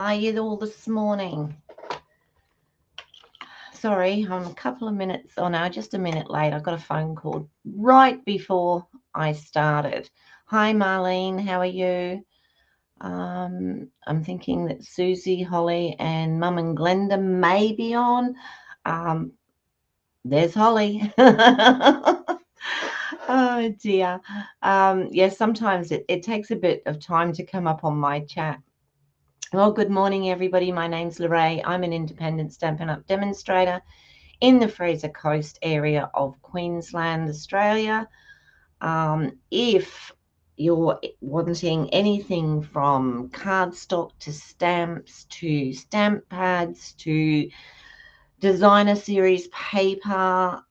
Are you all this morning? Sorry, I'm a couple of minutes, oh no, just a minute late. I got a phone call right before I started. Hi, Marlene, how are you? I'm thinking that Susie, Holly, and Mum and Glenda may be on. There's Holly. Oh dear. Yes, sometimes it takes a bit of time to come up on my chat. Well, good morning, everybody. My name's Lorraine. I'm an independent Stampin' Up! Demonstrator in the Fraser Coast area of Queensland, Australia. If you're wanting anything from cardstock to stamps to stamp pads to designer series paper,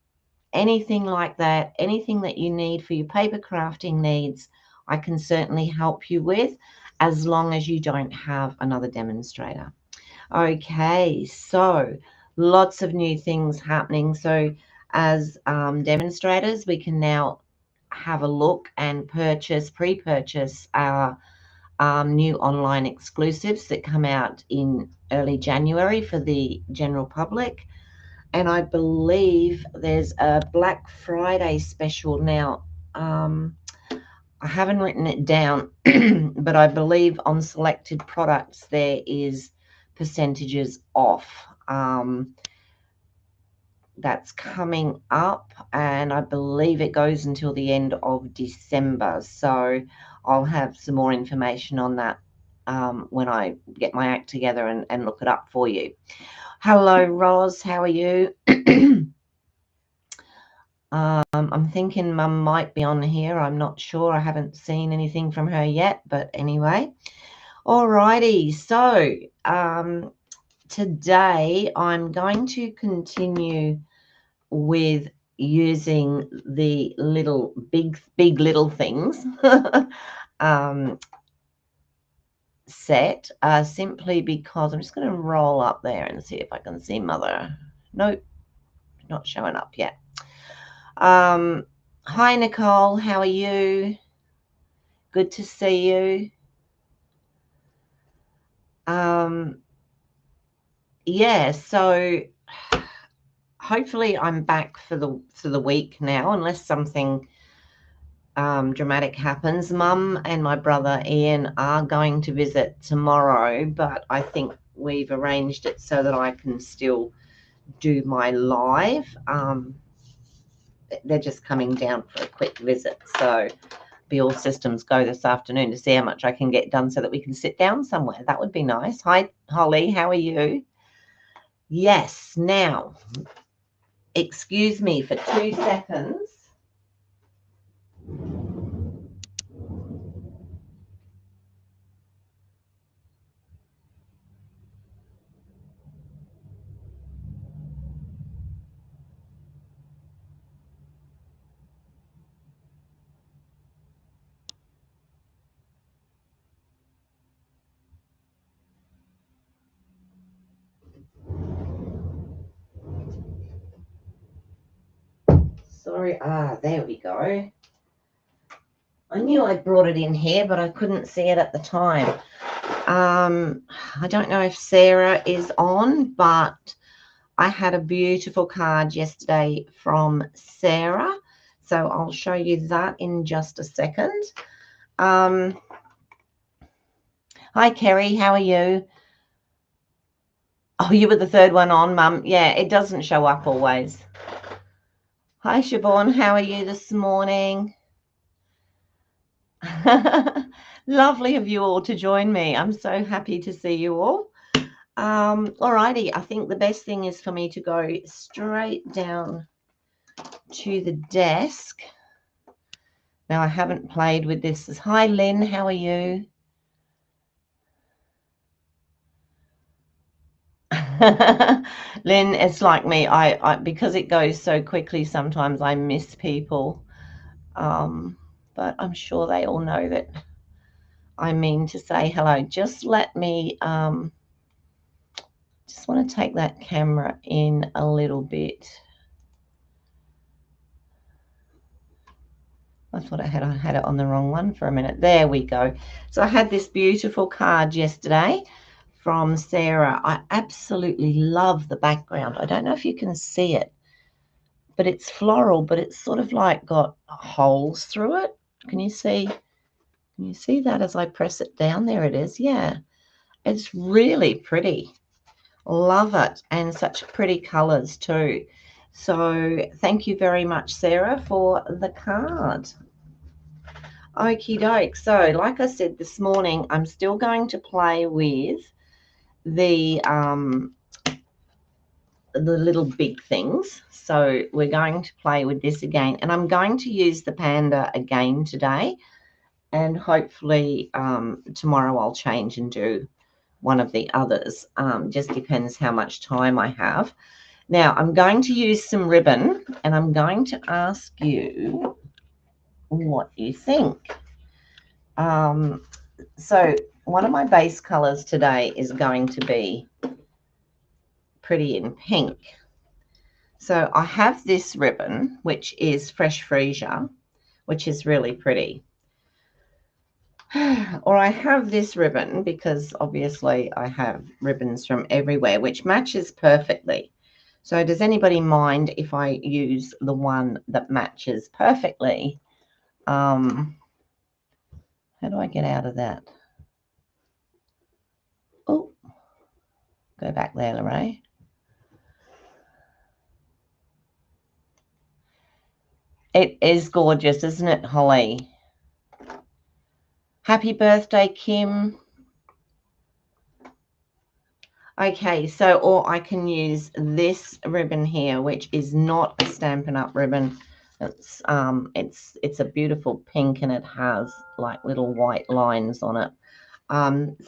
anything like that, anything that you need for your paper crafting needs, I can certainly help you with, as long as you don't have another demonstrator. Okay, so lots of new things happening. So as demonstrators, we can now have a look and pre-purchase our new online exclusives that come out in early January for the general public. And I believe there's a Black Friday special now. I haven't written it down, but I believe on selected products there is percentages off. That's coming up, and I believe it goes until the end of December. So I'll have some more information on that when I get my act together and look it up for you. Hello, Roz. How are you? I'm thinking Mum might be on here. I'm not sure. I haven't seen anything from her yet, but anyway. Alrighty. So today I'm going to continue with using the little big little things set simply because I'm just going to roll up there and see if I can see Mother. Nope, not showing up yet. Hi, Nicole. How are you? Good to see you. Yeah, so hopefully I'm back for the week now, unless something dramatic happens. Mum and my brother Ian are going to visit tomorrow, but I think we've arranged it so that I can still do my live. They're just coming down for a quick visit, so be all systems go this afternoon to see how much I can get done so that we can sit down somewhere. That would be nice. Hi, Holly. How are you? Yes. Now, excuse me for 2 seconds. Sorry. There we go. I knew I brought it in here, but I couldn't see it at the time. I don't know if Sarah is on, but I had a beautiful card yesterday from Sarah, so I'll show you that in just a second. Hi, Kerry. How are you? Oh, you were the third one on, Mum. Yeah, it doesn't show up always. Hi, Siobhan. How are you this morning? Lovely of you all to join me. I'm so happy to see you all. Alrighty, I think the best thing is for me to go straight down to the desk. Now, I haven't played with this. Hi, Lynn. How are you? Lynn, it's like me. I because it goes so quickly, sometimes I miss people. But I'm sure they all know that I mean to say hello. Just let me, just want to take that camera in a little bit. I thought I had it on the wrong one for a minute. There we go. So I had this beautiful card yesterday from Sarah. I absolutely love the background. I don't know if you can see it, but it's floral, but it's sort of like got holes through it. Can you see? Can you see that as I press it down? There it is. Yeah, it's really pretty. Love it, and such pretty colors too. So thank you very much, Sarah, for the card. Okie doke. So like I said this morning, I'm still going to play with the little big things. So we're going to play with this again, and I'm going to use the panda again today, and hopefully tomorrow I'll change and do one of the others. Just depends how much time I have. Now I'm going to use some ribbon, and I'm going to ask you what you think. So one of my base colors today is going to be pretty in pink. So I have this ribbon, which is Fresh Freesia, which is really pretty. Or I have this ribbon, because obviously I have ribbons from everywhere, which matches perfectly. So does anybody mind if I use the one that matches perfectly? How do I get out of that? Oh, go back there, Lorraine. It is gorgeous, isn't it, Holly? Happy birthday, Kim. Okay, so, or I can use this ribbon here, which is not a Stampin' Up ribbon. It's a beautiful pink, and it has like little white lines on it.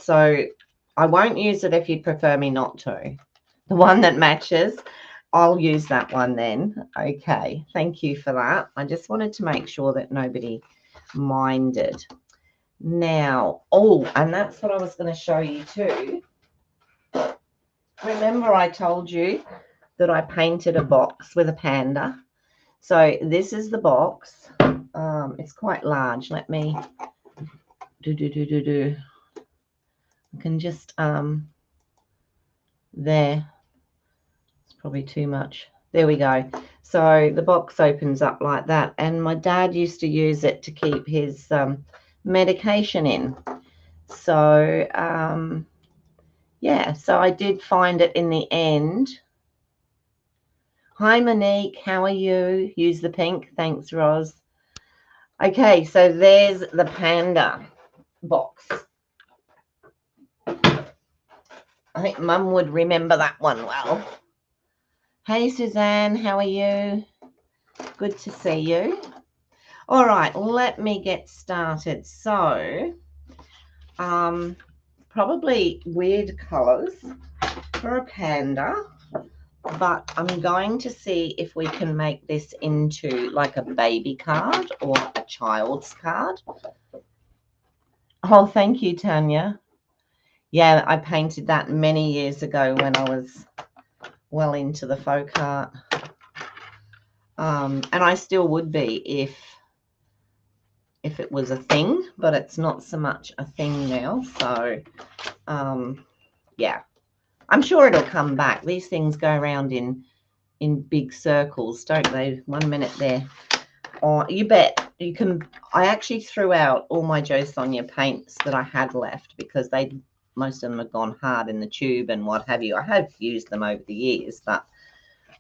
So I won't use it if you prefer me not to. The one that matches, I'll use that one then. Okay, thank you for that. I just wanted to make sure that nobody minded. Now, oh, and that's what I was going to show you too. Remember I told you that I painted a box with a panda. So this is the box. It's quite large. Let me do. I can just there. It's probably too much. There we go. So the box opens up like that, and my dad used to use it to keep his medication in. So yeah, so I did find it in the end. Hi, Monique. How are you? Use the pink. Thanks, Roz. Okay, so there's the panda box. I think Mum would remember that one well. Hey, Suzanne. How are you? Good to see you. All right, let me get started. So, probably weird colors for a panda. But I'm going to see if we can make this into like a baby card or a child's card. Oh, thank you, Tanya. Yeah, I painted that many years ago when I was well into the folk art. And I still would be if it was a thing, but it's not so much a thing now. So, yeah. I'm sure it'll come back. These things go around in big circles, don't they? 1 minute there. Oh, you bet. You can. I actually threw out all my Jo Sonia paints that I had left, because most of them have gone hard in the tube and what have you. I have used them over the years, but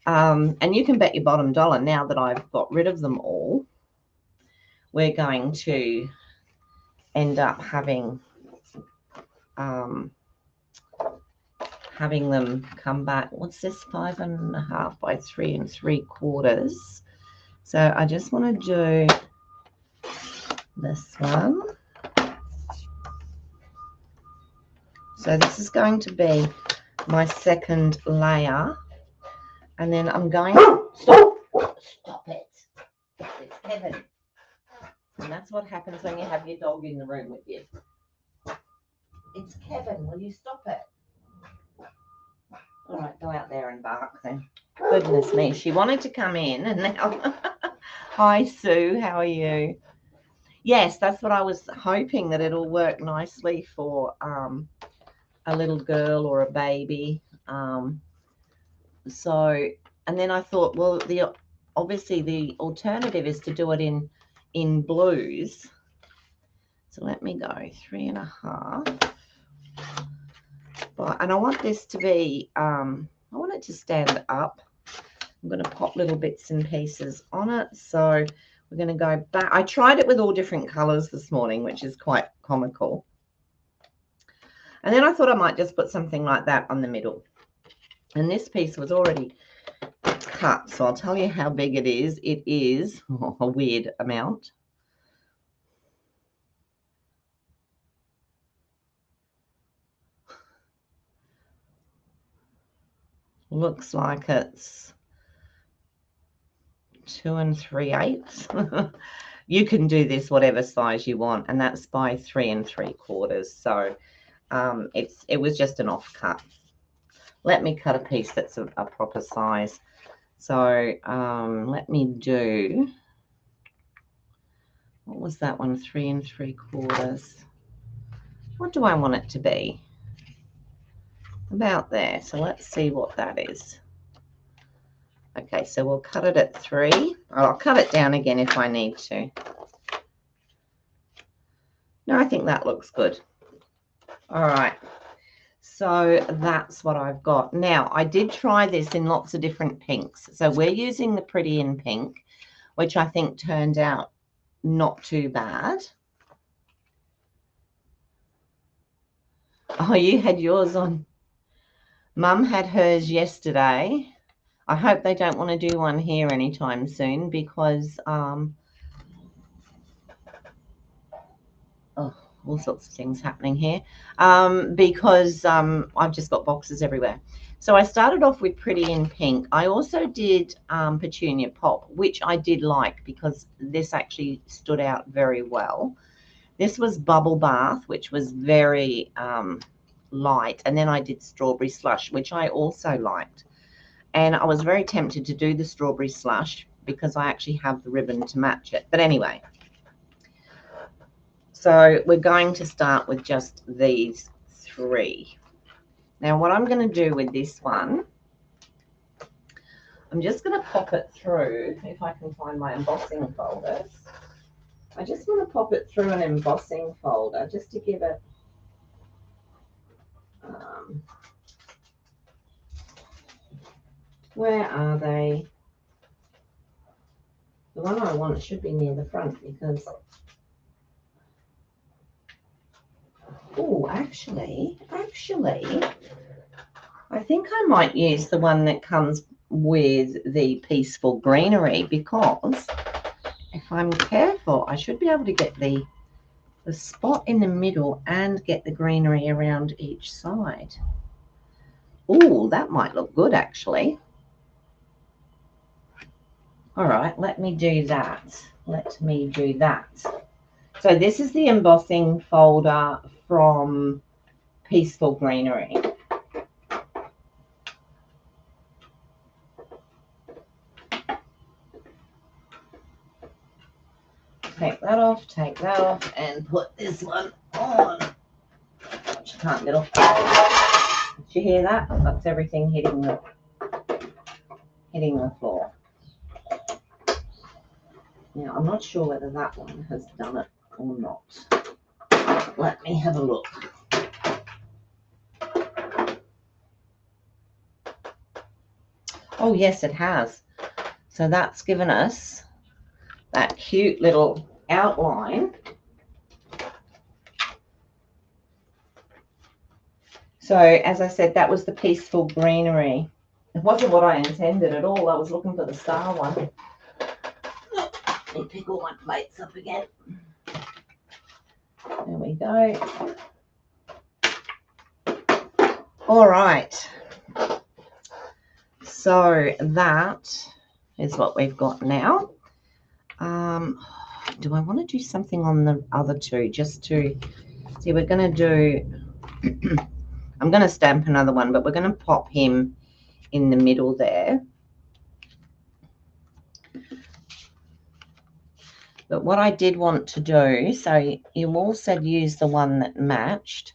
and you can bet your bottom dollar now that I've got rid of them all, we're going to end up having them come back. What's this? 5.5 by 3 3/4. So I just want to do this one. So this is going to be my second layer, and then I'm going to stop it. It's Kevin, and that's what happens when you have your dog in the room with you. It's Kevin. Will you stop it? All right, go out there and bark then. Goodness me, she wanted to come in, and now hi Sue, how are you? Yes, that's what I was hoping, that it'll work nicely for a little girl or a baby. So, and then I thought, well, obviously the alternative is to do it in blues. So let me go 3.5. Right, and I want this to be, I want it to stand up. I'm going to pop little bits and pieces on it. So we're going to go back. I tried it with all different colors this morning, which is quite comical. And then I thought I might just put something like that on the middle. And this piece was already cut, so I'll tell you how big it is. It is a weird amount. Looks like it's 2 3/8. You can do this whatever size you want, and that's by 3 3/4. So it was just an offcut. Let me cut a piece that's a proper size. So let me do, what was that one? 3 3/4. What do I want it to be? About there. So let's see what that is. Okay, so we'll cut it at 3. I'll cut it down again if I need to. No, I think that looks good. All right. So that's what I've got. Now, I did try this in lots of different pinks. So we're using the Pretty in Pink, which I think turned out not too bad. Oh, you had yours on. Mum had hers yesterday. I hope they don't want to do one here anytime soon because all sorts of things happening here because I've just got boxes everywhere. So I started off with Pretty in Pink. I also did Petunia Pop, which I did like because this actually stood out very well. This was Bubble Bath, which was very light. And then I did Strawberry Slush, which I also liked. And I was very tempted to do the Strawberry Slush because I actually have the ribbon to match it. But anyway, so we're going to start with just these 3. Now what I'm going to do with this one, I'm just going to pop it through, if I can find my embossing folders. I just want to pop it through an embossing folder just to give it where are they? The one I want should be near the front because, oh, actually, I think I might use the one that comes with the Peaceful Greenery because if I'm careful, I should be able to get the spot in the middle and get the greenery around each side. Oh, that might look good actually. All right, let me do that. So this is the embossing folder from Peaceful Greenery. Take that off, and put this one on. Which you can't get off. Did you hear that? That's everything hitting the floor. Now, I'm not sure whether that one has done it or not. Let me have a look. Oh, yes, it has. So that's given us that cute little outline. So, as I said, that was the Peaceful Greenery. It wasn't what I intended at all. I was looking for the star one. Let me pick all my plates up again. There we go. All right. So that is what we've got now. Do I want to do something on the other 2 just to see? We're going to do, I'm going to stamp another one, but we're going to pop him in the middle there. But what I did want to do, so you all said use the one that matched.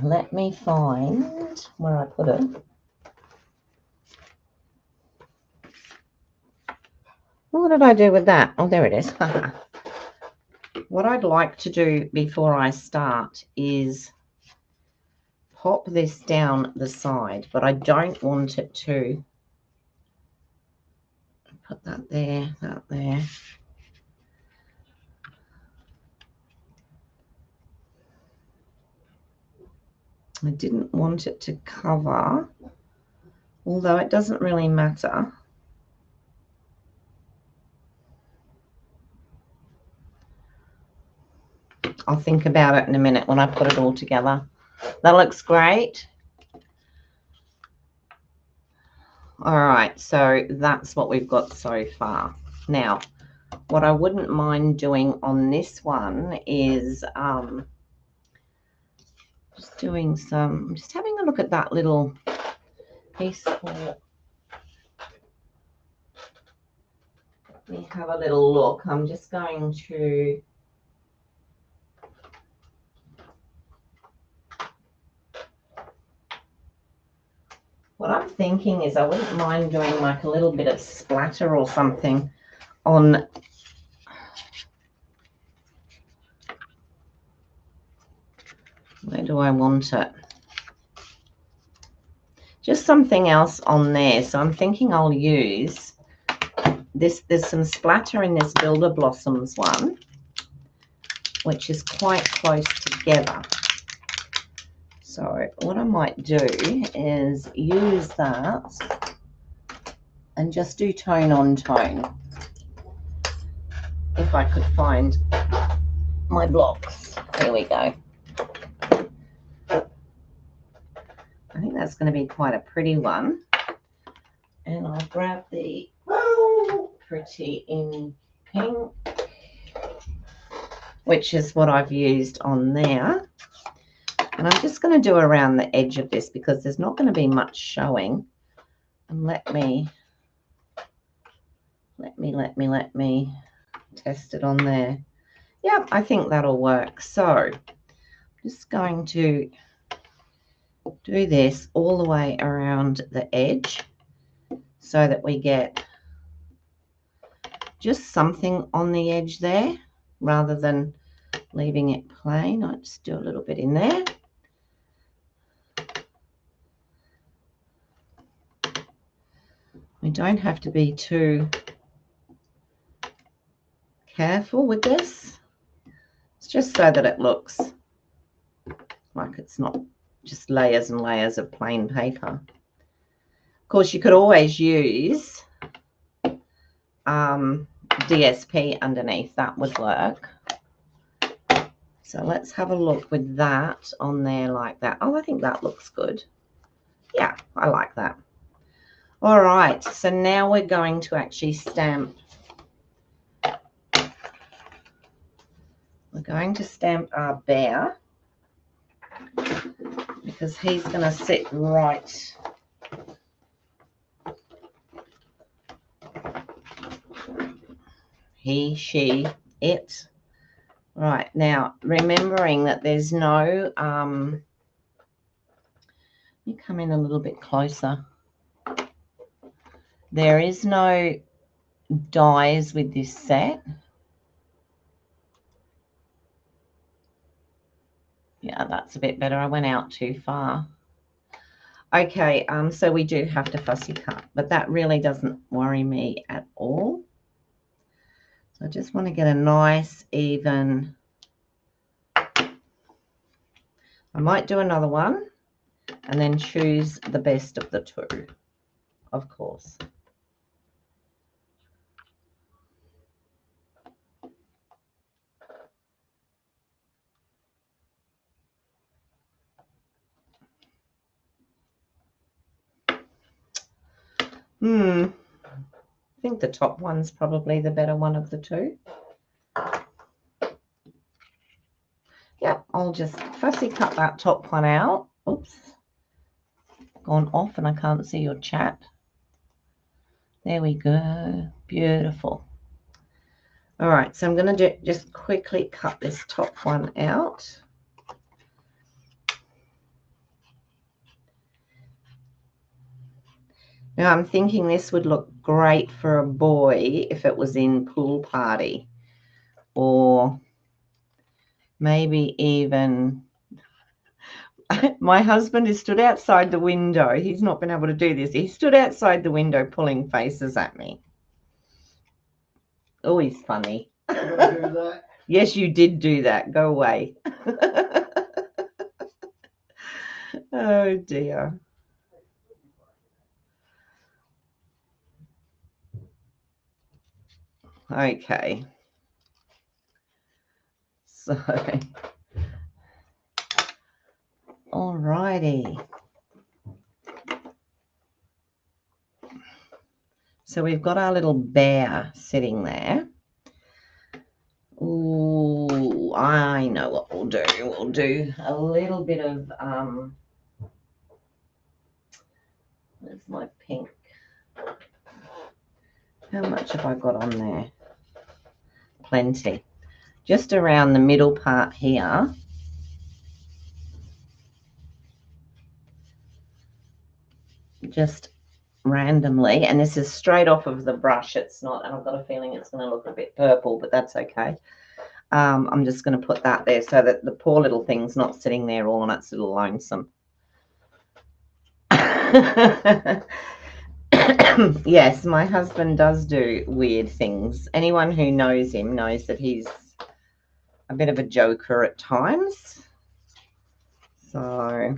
Let me find where I put it. What did I do with that? Oh, there it is. What I'd like to do before I start is pop this down the side, but I don't want it to put that there, that there. I didn't want it to cover, although it doesn't really matter. I'll think about it in a minute when I put it all together. That looks great. All right, so that's what we've got so far. Now, what I wouldn't mind doing on this one is just doing some, I'm just having a look at that little piece. Let me have a little look. I'm just going to what I'm thinking is I wouldn't mind doing like a little bit of splatter or something on where do I want it? Just something else on there. So I'm thinking I'll use this. There's some splatter in this Builder Blossoms one, which is quite close together. So what I might do is use that and just do tone on tone. If I could find my blocks. There we go. I think that's going to be quite a pretty one. And I'll grab the Pretty in Pink, which is what I've used on there. And I'm just going to do around the edge of this because there's not going to be much showing. And let me test it on there. Yeah, I think that'll work. So I'm just going to do this all the way around the edge so that we get just something on the edge there rather than leaving it plain. I'll just do a little bit in there. We don't have to be too careful with this. It's just so that it looks like it's not just layers and layers of plain paper. Of course, you could always use DSP underneath. That would work. So let's have a look with that on there like that. Oh, I think that looks good. Yeah, I like that. All right, so now we're going to actually stamp. We're going to stamp our bear because he's going to sit right he, she, it. Right, now remembering that there's no let me come in a little bit closer. There is no dies with this set. Yeah, that's a bit better. I went out too far. Okay, so we do have to fussy cut, but that really doesn't worry me at all. So I just want to get a nice even. I might do another one and then choose the best of the two, of course. I think the top one's probably the better one of the two. Yeah, I'll just fussy cut that top one out. Oops, gone off and I can't see your chat. There we go. Beautiful. All right, so I'm going to just quickly cut this top one out. Now I'm thinking this would look great for a boy if it was in pool party, or maybe even my husband has stood outside the window. He's not been able to do this. He stood outside the window pulling faces at me. Oh, he's funny. Did I do that? Yes, you did do that. Go away. Oh, dear. Okay. So, alrighty. So we've got our little bear sitting there. Ooh, I know what we'll do. We'll do a little bit of, where's my pink? How much have I got on there? Plenty. Just around the middle part here. Just randomly, and this is straight off of the brush. It's not, and I've got a feeling it's going to look a bit purple, but that's okay. I'm just going to put that there so that the poor little thing's not sitting there all on its little lonesome. Yes, my husband does do weird things. Anyone who knows him knows that he's a bit of a joker at times. So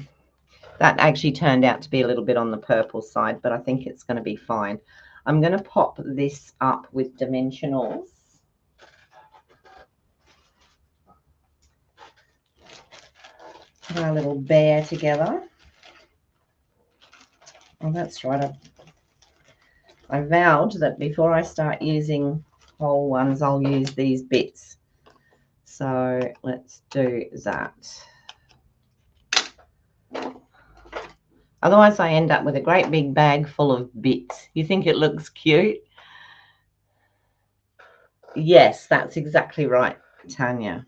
that actually turned out to be a little bit on the purple side, but I think it's going to be fine. I'm going to pop this up with dimensionals. Put our little bear together. Oh, that's right. I vowed that before I start using whole ones, I'll use these bits. So let's do that. Otherwise, I end up with a great big bag full of bits. You think it looks cute? Yes, that's exactly right, Tanya.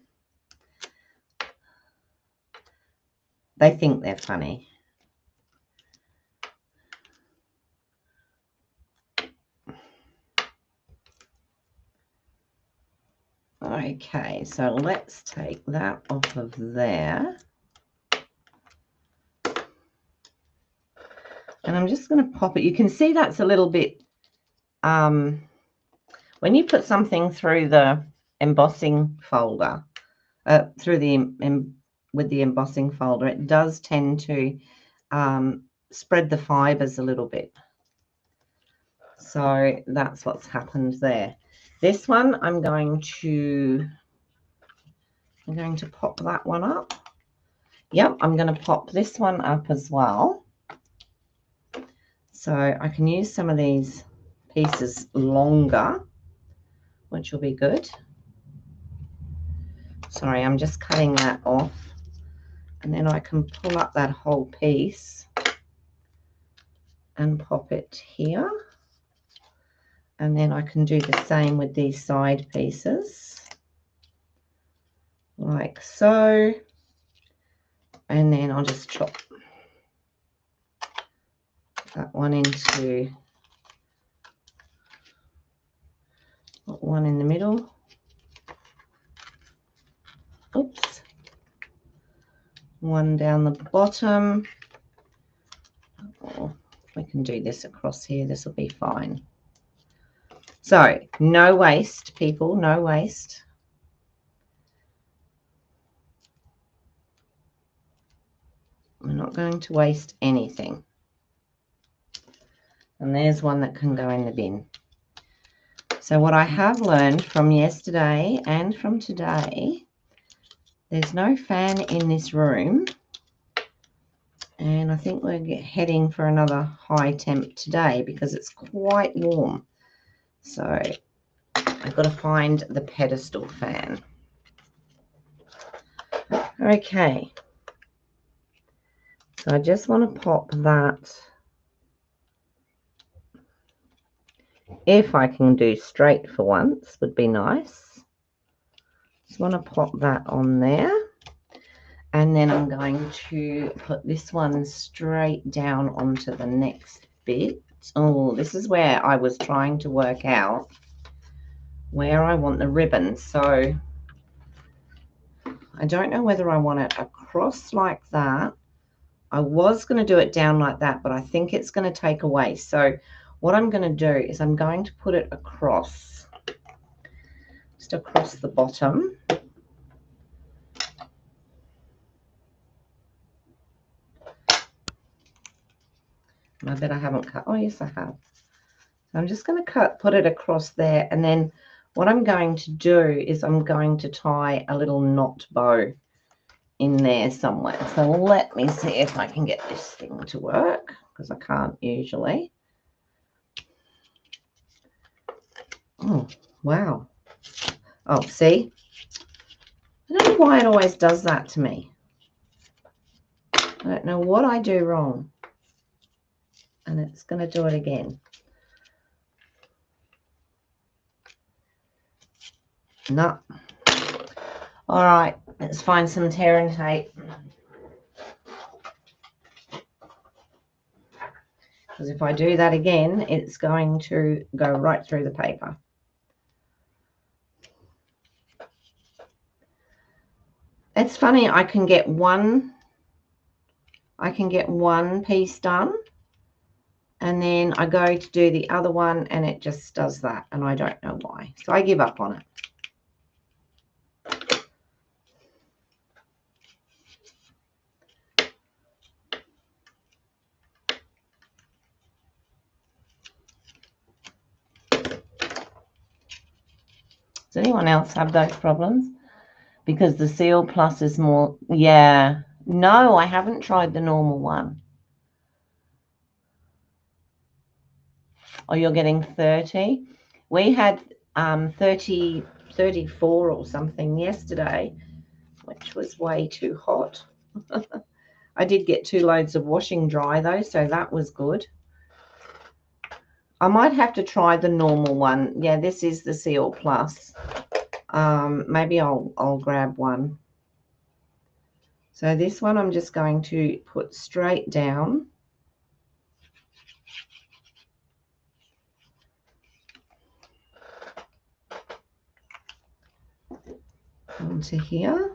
They think they're funny. Okay, so let's take that off of there. And I'm just going to pop it. You can see that's a little bit, when you put something through the embossing folder, with the embossing folder, it does tend to spread the fibers a little bit. So that's what's happened there. This one, I'm going to pop that one up. Yep, I'm going to pop this one up as well. So I can use some of these pieces longer, which will be good. Sorry, I'm just cutting that off. And then I can pull up that whole piece and pop it here. And then I can do the same with these side pieces, like so. And then I'll just chop that one into, one in the middle. Oops. One down the bottom. Or we can do this across here. This will be fine. So no waste, people, no waste. We're not going to waste anything. And there's one that can go in the bin. So what I have learned from yesterday and from today, there's no fan in this room. And I think we're heading for another high temp today because it's quite warm. So I've got to find the pedestal fan. Okay. So I just want to pop that, if I can do straight for once, would be nice. Just want to pop that on there. And then I'm going to put this one straight down onto the next bit. Oh, this is where I was trying to work out where I want the ribbon. So I don't know whether I want it across like that. I was going to do it down like that, but I think it's going to take away. So what I'm going to do is I'm going to put it across, just across the bottom. And I bet I haven't cut. Oh, yes, I have. So I'm just going to put it across there. And then what I'm going to do is I'm going to tie a little knot bow in there somewhere. So let me see if I can get this thing to work, because I can't usually. Oh, wow. Oh, see? I don't know why it always does that to me. I don't know what I do wrong. And it's going to do it again. No. All right, let's find some tear and tape. Because if I do that again, it's going to go right through the paper. It's funny, I can get one piece done, and then I go to do the other one and it just does that, and I don't know why. So I give up on it. Does anyone else have those problems? Because the Seal Plus is more, yeah. No, I haven't tried the normal one. Oh, you're getting 30? We had 30, 34 or something yesterday, which was way too hot. I did get 2 loads of washing dry though, so that was good. I might have to try the normal one. Yeah, this is the Seal Plus. Maybe I'll grab one. So this one I'm just going to put straight down. Onto here.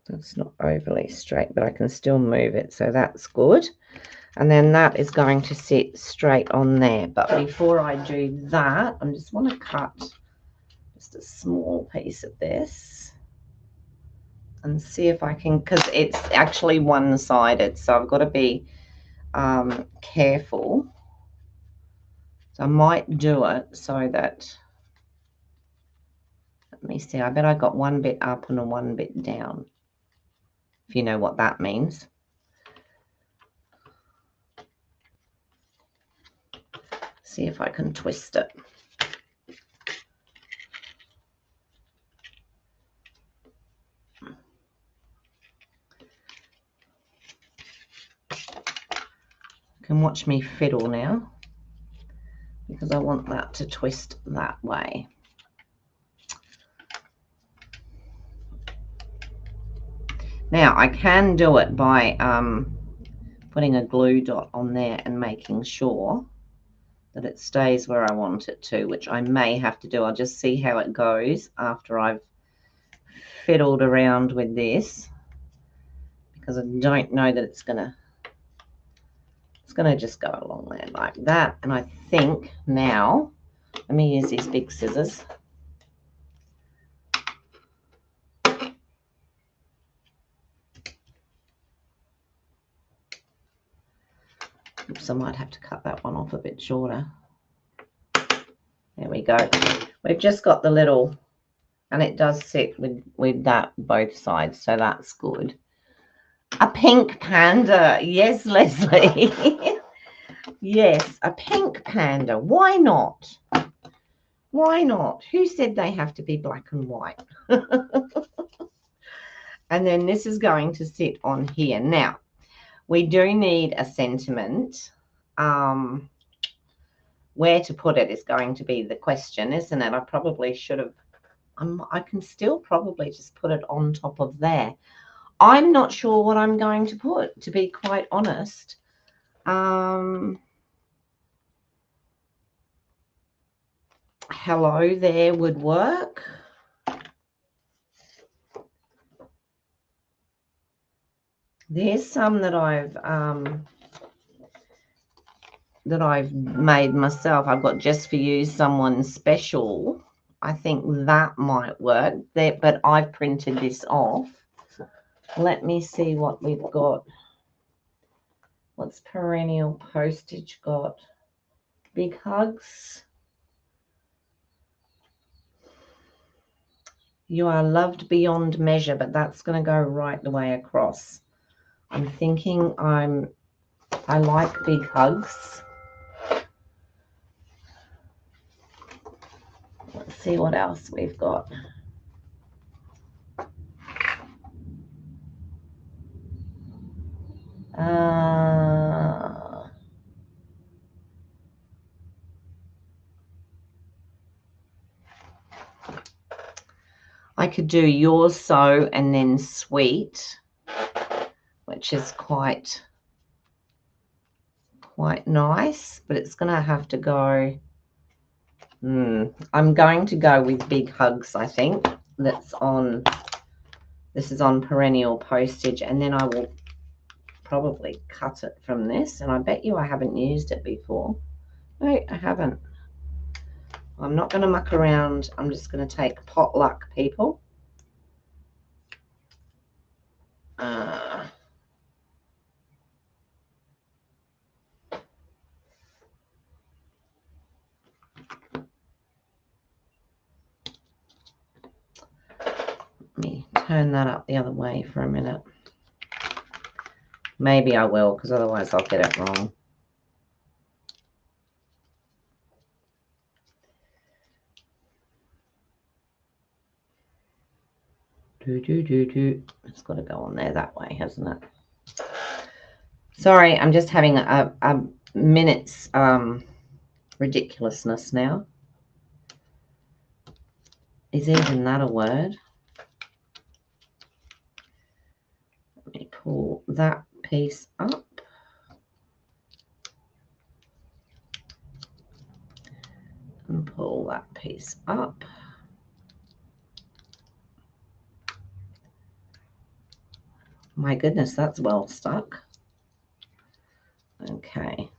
It's not overly straight, but I can still move it, so that's good. And then that is going to sit straight on there. But before I do that, I just want to cut just a small piece of this and see if I can, because it's actually one-sided, so I've got to be careful. So I might do it so that, let me see, I bet I got one bit up and one bit down, if you know what that means. See if I can twist it. You can watch me fiddle now, because I want that to twist that way. Now I can do it by putting a glue dot on there and making sure that it stays where I want it to, which I may have to do. I'll just see how it goes after I've fiddled around with this, because I don't know that it's gonna just go along there like that. And I think now, let me use these big scissors. Oops, I might have to cut that one off a bit shorter. There we go. We've just got the little, and it does sit with that both sides, so that's good. A pink panda. Yes, Leslie. Yes, a pink panda. Why not? Why not? Who said they have to be black and white? And then this is going to sit on here. Now, we do need a sentiment. where to put it is going to be the question, isn't it? I probably should have, I can still probably just put it on top of there. I'm not sure what I'm going to put, to be quite honest. Hello there would work. There's some that I've made myself. I've got just for you someone special. I think that might work there, but I've printed this off. Let me see what we've got. What's perennial postage got? Big hugs. You are loved beyond measure, but that's going to go right the way across. I'm thinking I like big hugs. Let's see what else we've got. I could do yours so and then sweet, which is quite nice, but it's going to have to go. I'm going to go with big hugs, I think. This is on perennial postage, and then I will probably cut it from this, and I bet you I haven't used it before. No, I haven't. I'm not going to muck around. I'm just going to take potluck, people. Let me turn that up the other way for a minute. Maybe I will, because otherwise I'll get it wrong. It's got to go on there that way, hasn't it? Sorry, I'm just having a minute's ridiculousness now. Is even that a word? Let me pull that piece up. And pull that piece up. My goodness, that's well stuck. Okay.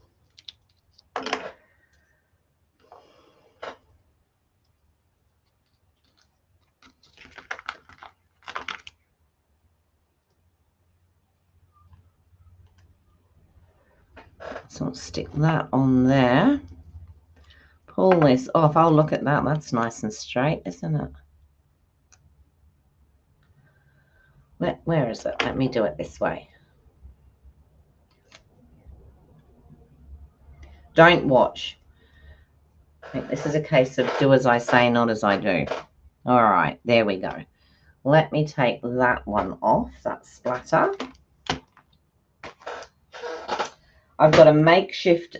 So I'll stick that on there. Pull this off. Oh, look at that. That's nice and straight, isn't it? Where is it? Let me do it this way. Don't watch. I think this is a case of do as I say, not as I do. All right, there we go. Let me take that one off, that splatter. I've got a makeshift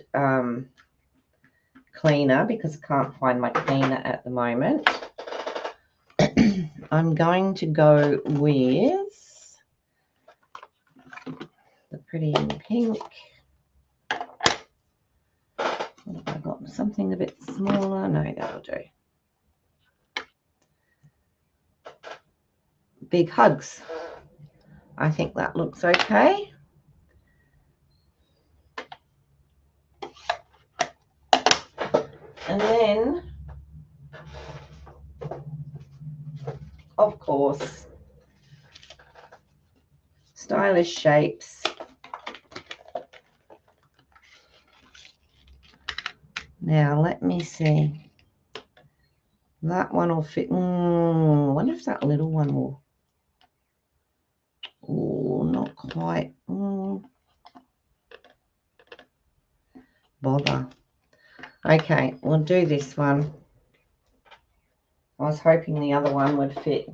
cleaner because I can't find my cleaner at the moment. I'm going to go with the pretty pink. What have I got? Something a bit smaller? No, that'll do. Big hugs. I think that looks okay. And then, of course, stylish shapes. Now, let me see. That one will fit. I wonder if that little one will. Oh, not quite. Bother. Okay, we'll do this one. I was hoping the other one would fit.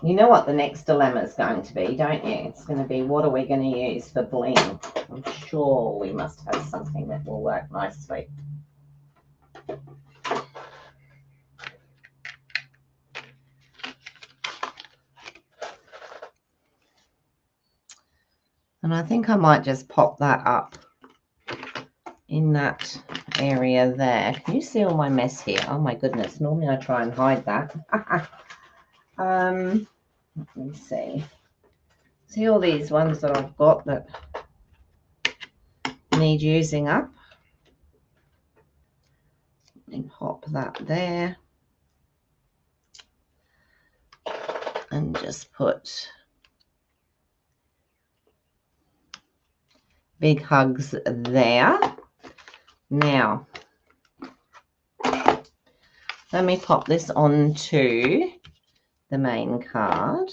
You know what the next dilemma is going to be, don't you? It's going to be, what are we going to use for bling? I'm sure we must have something that will work nicely. And I think I might just pop that up in that area there. Can you see all my mess here? Oh my goodness, normally I try and hide that. Let me see. See all these ones that I've got that need using up. Let me pop that there. And just put big hugs there. Now, let me pop this onto the main card.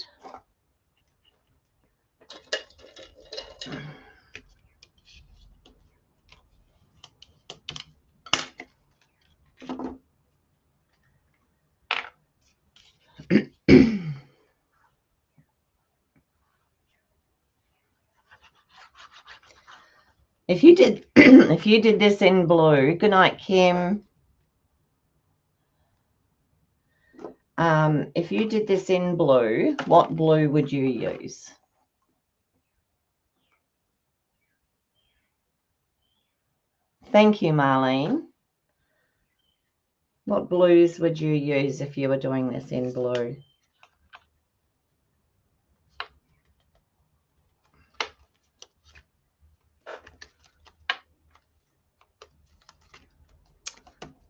If you did if you did this in blue, good night, Kim. If you did this in blue, what blue would you use? Thank you, Marlene. What blues would you use if you were doing this in blue?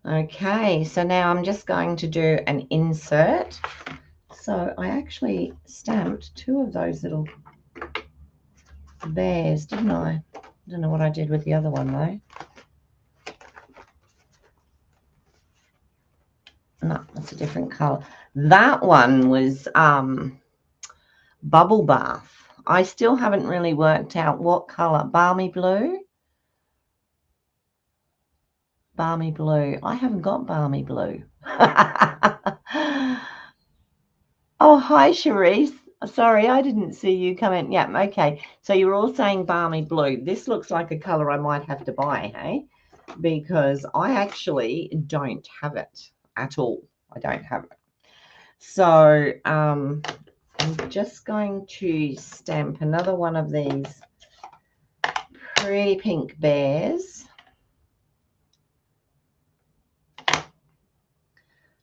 Okay, so now I'm just going to do an insert. So I actually stamped 2 of those little bears, didn't I? I don't know what I did with the other one though. No, that's a different color. That one was bubble bath. I still haven't really worked out what color. Balmy blue? Balmy blue. I haven't got balmy blue. Oh, hi, Cherise. Sorry, I didn't see you come in. Yeah, okay. So you were all saying balmy blue. This looks like a color I might have to buy, hey? Because I actually don't have it at all. I don't have it. So I'm just going to stamp another one of these pretty pink bears.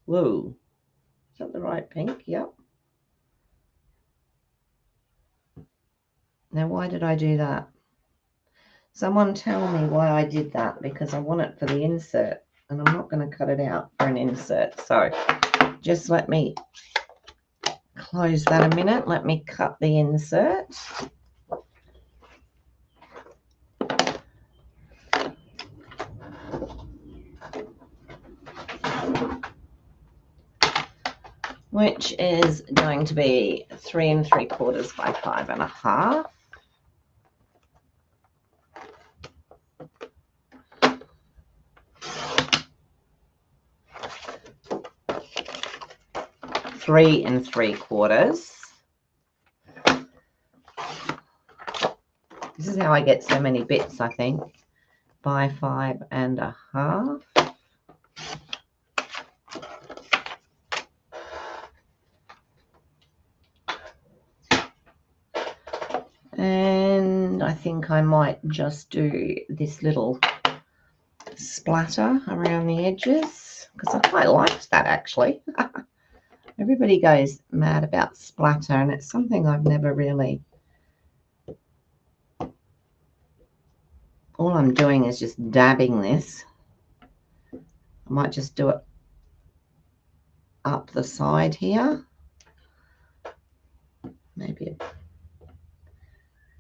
Whoa. Is that the right pink? Yep. Now, why did I do that? Someone tell me why I did that, because I want it for the insert and I'm not going to cut it out for an insert. So just let me close that a minute. Let me cut the insert. Which is going to be 3 3/4 by 5 1/2. Three and 3/4. This is how I get so many bits, I think. By 5 1/2. And I think I might just do this little splatter around the edges, because I quite liked that actually. Everybody goes mad about splatter, and it's something I've never really... All I'm doing is just dabbing this. I might just do it up the side here. Maybe a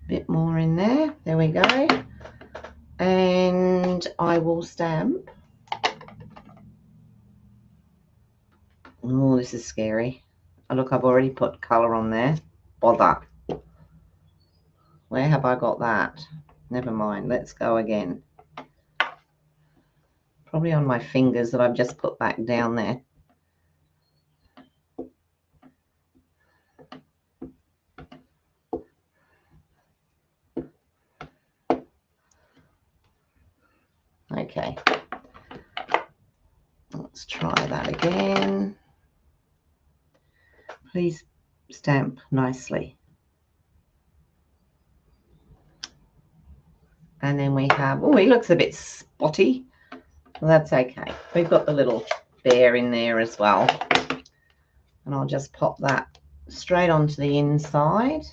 bit more in there. There we go. And I will stamp. Oh, this is scary. Oh, look, I've already put colour on there. Bother. Where have I got that? Never mind. Let's go again. Probably on my fingers that I've just put back down there. Okay. Let's try that again. Please stamp nicely. And then we have, oh, he looks a bit spotty. Well, that's okay. We've got the little bear in there as well. And I'll just pop that straight onto the inside.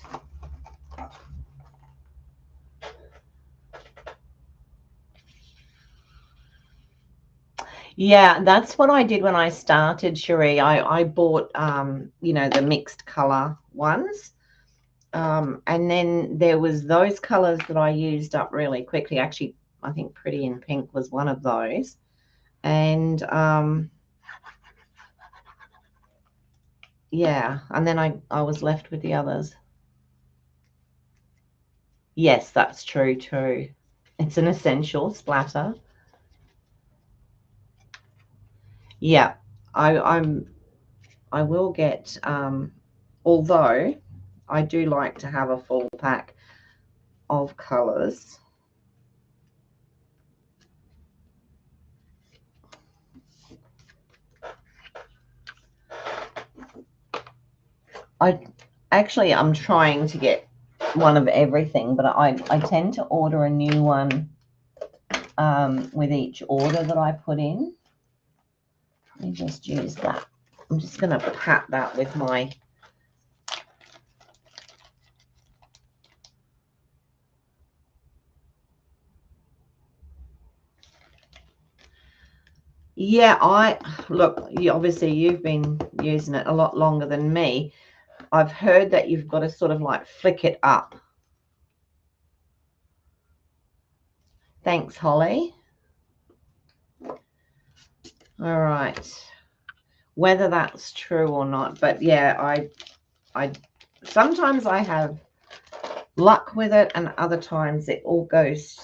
Yeah, that's what I did when I started, Cherie. I bought, you know, the mixed color ones. And then there was those colors that I used up really quickly. Actually, I think Pretty in Pink was one of those. And yeah, and then I was left with the others. Yes, that's true too. It's an essential splatter. Yeah, I will get, although I do like to have a full pack of colors. I'm trying to get one of everything, but I tend to order a new one with each order that I put in. Let me just use that. I'm just going to pat that with my yeah, look, obviously you've been using it a lot longer than me. I've heard that you've got to sort of like flick it up. Thanks, Holly. All right. Whether that's true or not, but yeah, I sometimes I have luck with it, and other times it all goes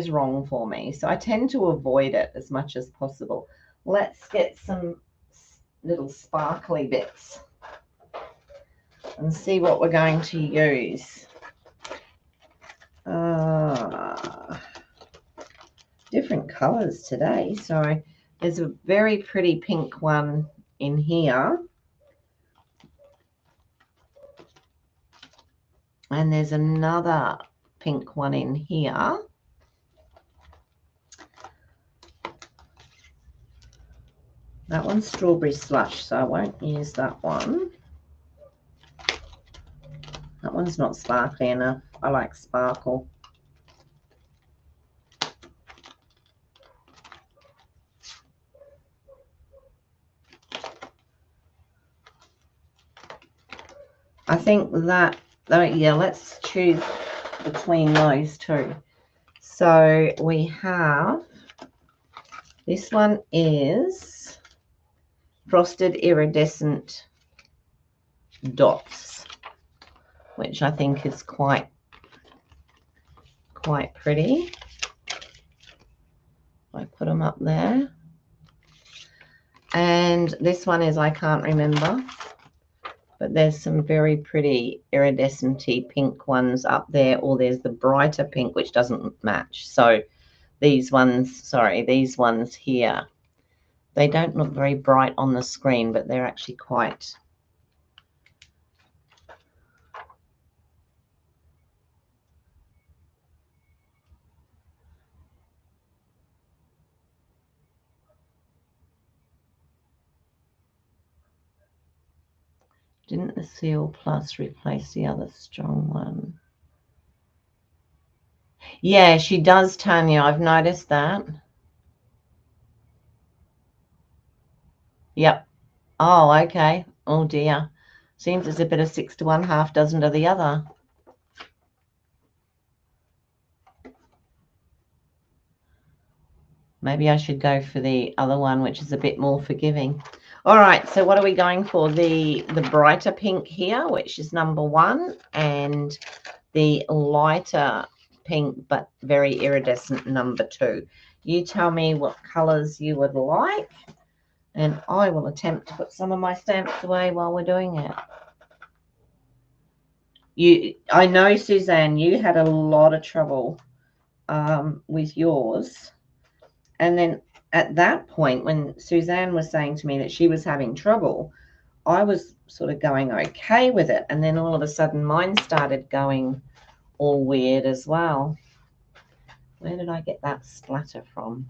wrong for me. So I tend to avoid it as much as possible. Let's get some little sparkly bits and see what we're going to use. Different colors today. So there's a very pretty pink one in here. And there's another pink one in here. That one's strawberry slush, so I won't use that one. That one's not sparkly enough. I like sparkle. I think that, yeah, let's choose between those two. So we have, this one is Frosted Iridescent Dots, which I think is quite pretty. I put them up there. And this one is, I can't remember, but there's some very pretty iridescent-y pink ones up there, or there's the brighter pink, which doesn't match. So these ones, sorry, these ones here, they don't look very bright on the screen, but they're actually quite. Didn't the Seal Plus replace the other strong one? Yeah, she does, Tanya. I've noticed that. Yep. Oh, okay. Oh, dear. Seems as if it is 6 to 1, half dozen to the other. Maybe I should go for the other one, which is a bit more forgiving. All right, so what are we going for? The brighter pink here, which is number 1, and the lighter pink but very iridescent number 2. You tell me what colors you would like, and I will attempt to put some of my stamps away while we're doing it. I know, Suzanne, you had a lot of trouble with yours. And then at that point, when Suzanne was saying to me that she was having trouble, I was sort of going okay with it. And then all of a sudden mine started going all weird as well. Where did I get that splatter from?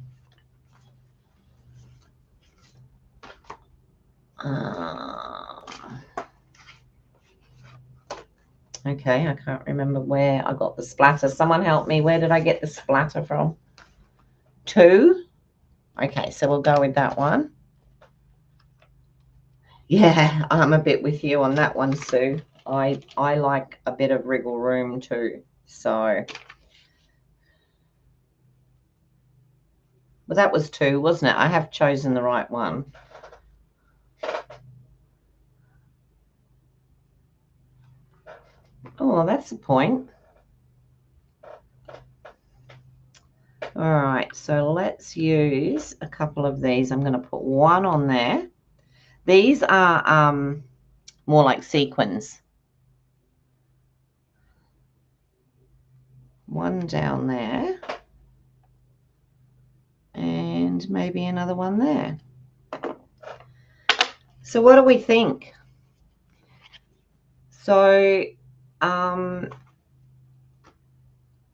Okay, I can't remember where I got the splatter. Someone help me. Where did I get the splatter from? 2? Okay, so we'll go with that one. Yeah, I'm a bit with you on that one, Sue. I like a bit of wriggle room too. So, well, that was 2, wasn't it? I have chosen the right one. Oh, that's a point. All right, so let's use a couple of these. I'm going to put one on there. These are more like sequins. One down there. And maybe another one there. So what do we think? So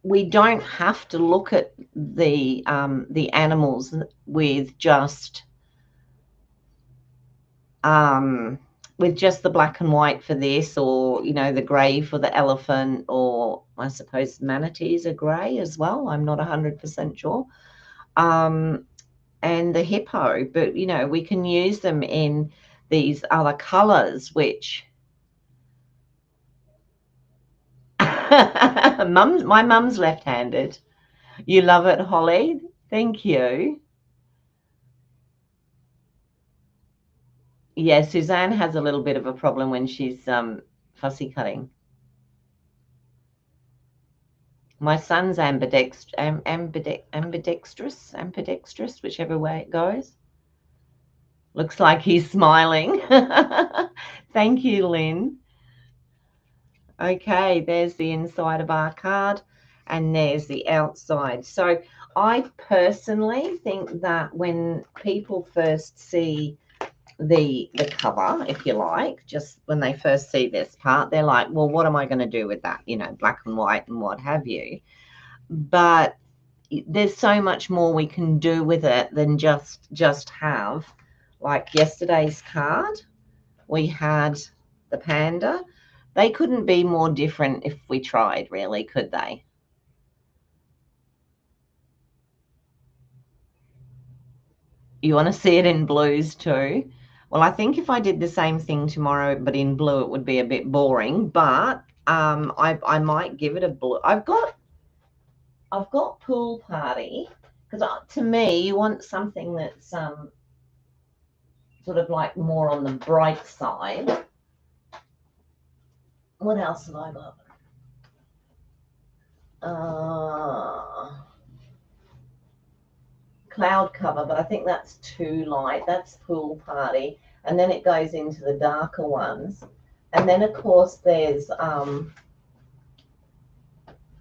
we don't have to look at the animals with just the black and white for this, or the grey for the elephant, or I suppose manatees are grey as well. I'm not 100% sure. And the hippo, but we can use them in these other colors, which my mum's left-handed. You love it, Holly? Thank you. Yeah, Suzanne has a little bit of a problem when she's fussy cutting. My son's ambidextrous, whichever way it goes. Looks like he's smiling. Thank you, Lynn. Okay, there's the inside of our card, and there's the outside. So I personally think that when people first see the cover, if you like, just when they first see this part, they're like, well, what am I going to do with that? Black and white and what have you. But there's so much more we can do with it than just have, like yesterday's card. We had the panda. They couldn't be more different if we tried, really, could they? You want to see it in blues too? Well, I think if I did the same thing tomorrow, but in blue, it would be a bit boring. But I might give it a blue. I've got pool party, because to me, you want something that's sort of like more on the bright side. What else have I got? Cloud cover, but I think that's too light. That's pool party. And then it goes into the darker ones. And then, of course, there's,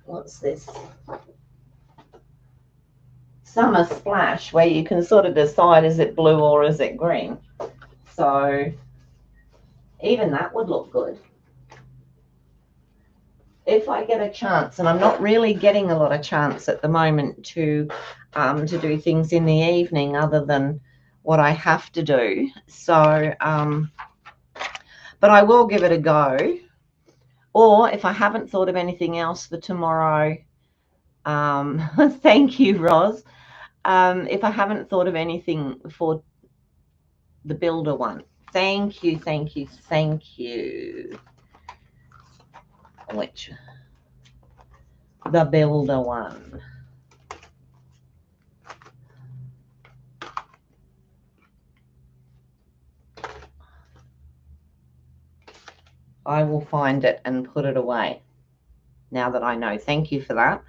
what's this? Summer Splash, where you can sort of decide, is it blue or is it green? So even that would look good. If I get a chance, and I'm not really getting a lot of chance at the moment to do things in the evening other than what I have to do. So, but I will give it a go. Or if I haven't thought of anything else for tomorrow, thank you, Roz. If I haven't thought of anything for the builder one, thank you. Which? The builder one. I will find it and put it away now that I know. Thank you for that.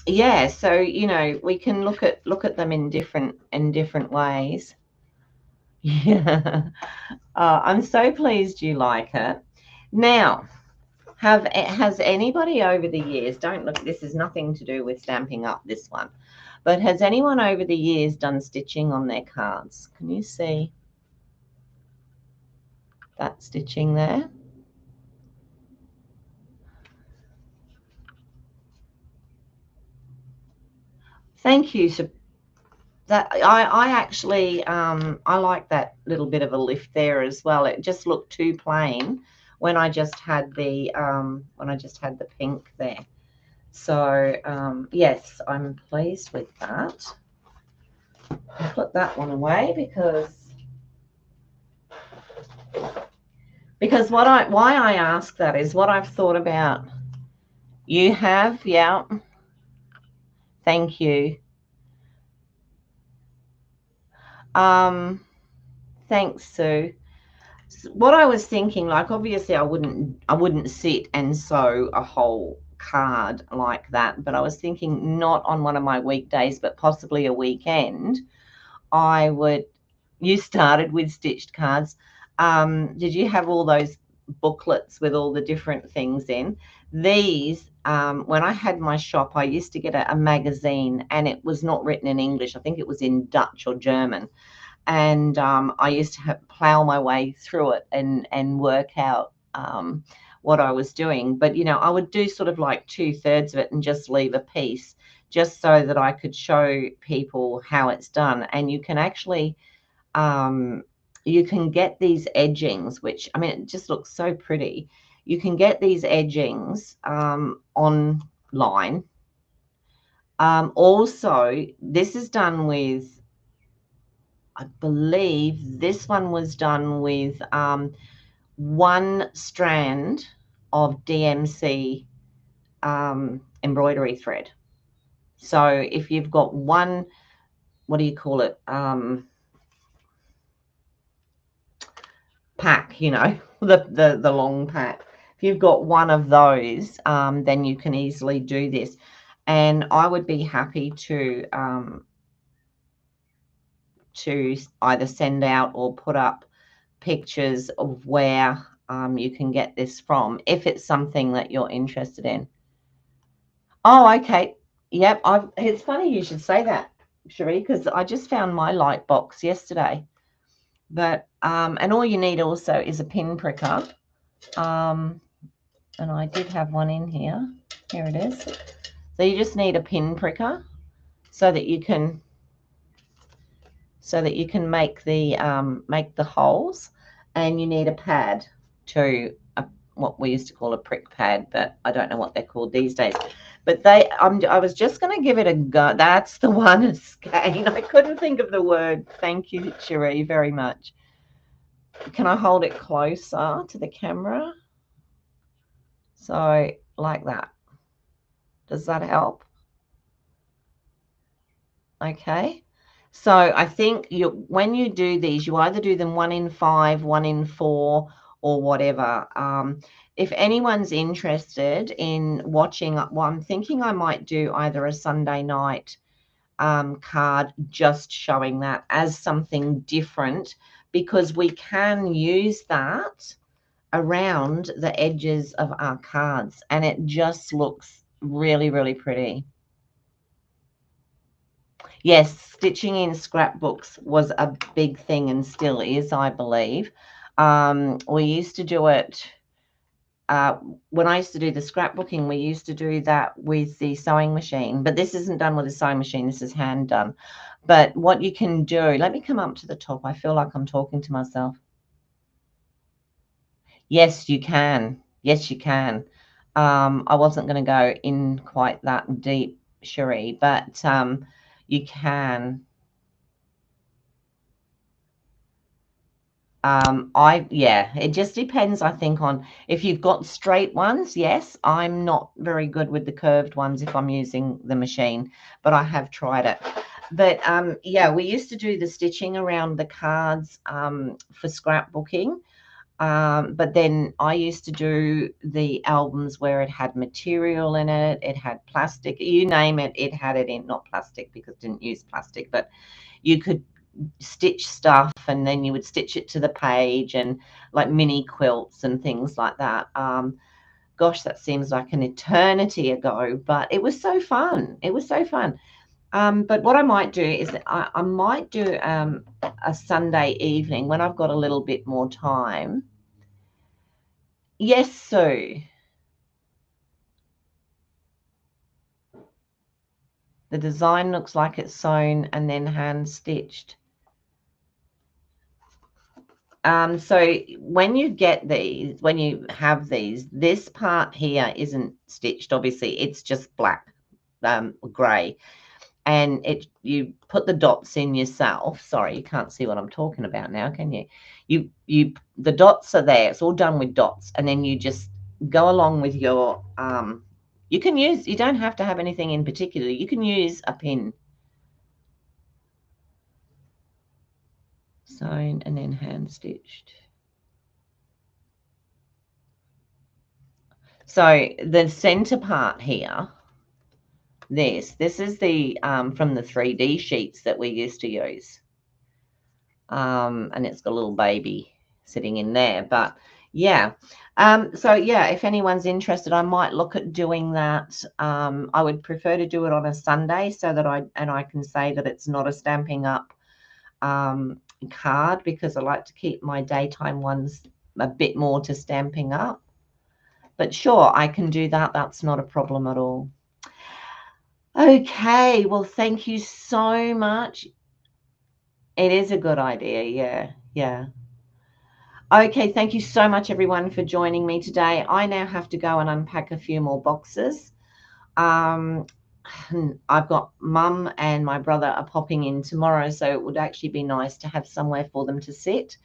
Yeah, so we can look at them in different ways. Yeah. I'm so pleased you like it. Now, Has anybody over the years, don't look, this is nothing to do with Stampin' Up, this one, but has anyone over the years done stitching on their cards? Can you see that stitching there? Thank you. So that I actually I like that little bit of a lift there as well. It just looked too plain when I just had the pink there. So yes, I'm pleased with that. I'll put that one away because why I ask that is what I've thought about. You have, yeah. Thank you. Um, thanks, Sue. What I was thinking, like obviously I wouldn't sit and sew a whole card like that, but I was thinking not on one of my weekdays, but possibly a weekend. I would. You started with stitched cards. Did you have all those booklets with all the different things in? These, when I had my shop, I used to get a magazine, and it was not written in English. I think it was in Dutch or German, and I used to plow my way through it and work out what I was doing. But I would do sort of like 2/3 of it and just leave a piece, just so that I could show people how it's done. And um, you can get these edgings, which I mean, it just looks so pretty. You can get these edgings online. Also, this is done with, I believe this one was done with one strand of DMC embroidery thread. So if you've got one, what do you call it? Pack, the long pack. If you've got one of those, then you can easily do this. And I would be happy to either send out or put up pictures of where you can get this from if it's something that you're interested in. Oh, okay. Yep. It's funny you should say that, Cherie, because I just found my light box yesterday. But and all you need also is a pin pricker. And I did have one in here. Here it is. So you just need a pin pricker so that you can make the holes, and you need a pad what we used to call a prick pad, but I don't know what they're called these days. But I was just going to give it a go. That's the one, Skein. I couldn't think of the word. Thank you, Cherie, very much. Can I hold it closer to the camera? So like that. Does that help? Okay. So I think when you do these, you either do them 1 in 5, 1 in 4, or whatever. If anyone's interested in watching, well, I'm thinking I might do either a Sunday night card just showing that as something different, because we can use that around the edges of our cards, and it just looks really, really pretty. Yes, stitching in scrapbooks was a big thing and still is, I believe. We used to do it when I used to do the scrapbooking. We used to do that with the sewing machine, but this isn't done with a sewing machine. This is hand done. But what you can do, let me come up to the top. I feel like I'm talking to myself. Yes, you can. Yes, you can. I wasn't going to go in quite that deep, Cherie, but you can. It just depends, I think, on if you've got straight ones. Yes, I'm not very good with the curved ones if I'm using the machine, but I have tried it. But yeah, we used to do the stitching around the cards for scrapbooking. But then I used to do the albums where it had material in it, it had plastic, you name it, it had it in. Not plastic, because it didn't use plastic, but you could stitch stuff, and then you would stitch it to the page, and like mini quilts and things like that. Gosh, that seems like an eternity ago, but it was so fun. It was so fun. But what I might do is I might do a Sunday evening when I've got a little bit more time. Yes, Sue. The design looks like it's sewn and then hand stitched. So when you get these, when you have these, this part here isn't stitched, obviously, it's just black, grey. And you put the dots in yourself. Sorry, you can't see what I'm talking about now, can you? The dots are there. It's all done with dots, and then you just go along with your you don't have to have anything in particular. You can use a pin. Sewn and then hand stitched. So the center part here, this is the from the 3D sheets that we used to use. And it's got a little baby sitting in there, but yeah. So yeah, if anyone's interested, I might look at doing that. I would prefer to do it on a Sunday so that I can say that it's not a Stampin' Up card, because I like to keep my daytime ones a bit more to Stampin' Up. But sure, I can do that. That's not a problem at all. Okay, well, thank you so much. It is a good idea. Yeah, yeah. Okay, thank you so much, everyone, for joining me today. I now have to go and unpack a few more boxes. I've got Mum and my brother are popping in tomorrow, so it would actually be nice to have somewhere for them to sit.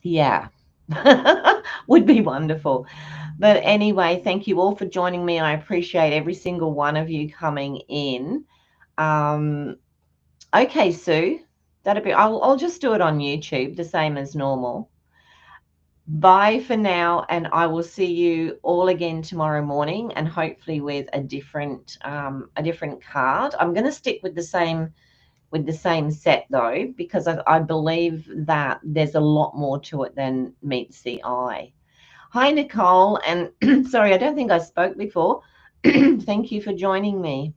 Yeah, would be wonderful. But anyway, thank you all for joining me. I appreciate every single one of you coming in. Okay, Sue, I'll just do it on YouTube, the same as normal. Bye for now, and I will see you all again tomorrow morning, and hopefully with a different card. I'm going to stick with the same set though, because I believe that there's a lot more to it than meets the eye. Hi, Nicole, and sorry, I don't think I spoke before. Thank you for joining me.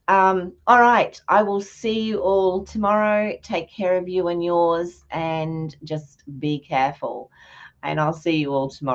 All right, I will see you all tomorrow. Take care of you and yours, and just be careful. And I'll see you all tomorrow.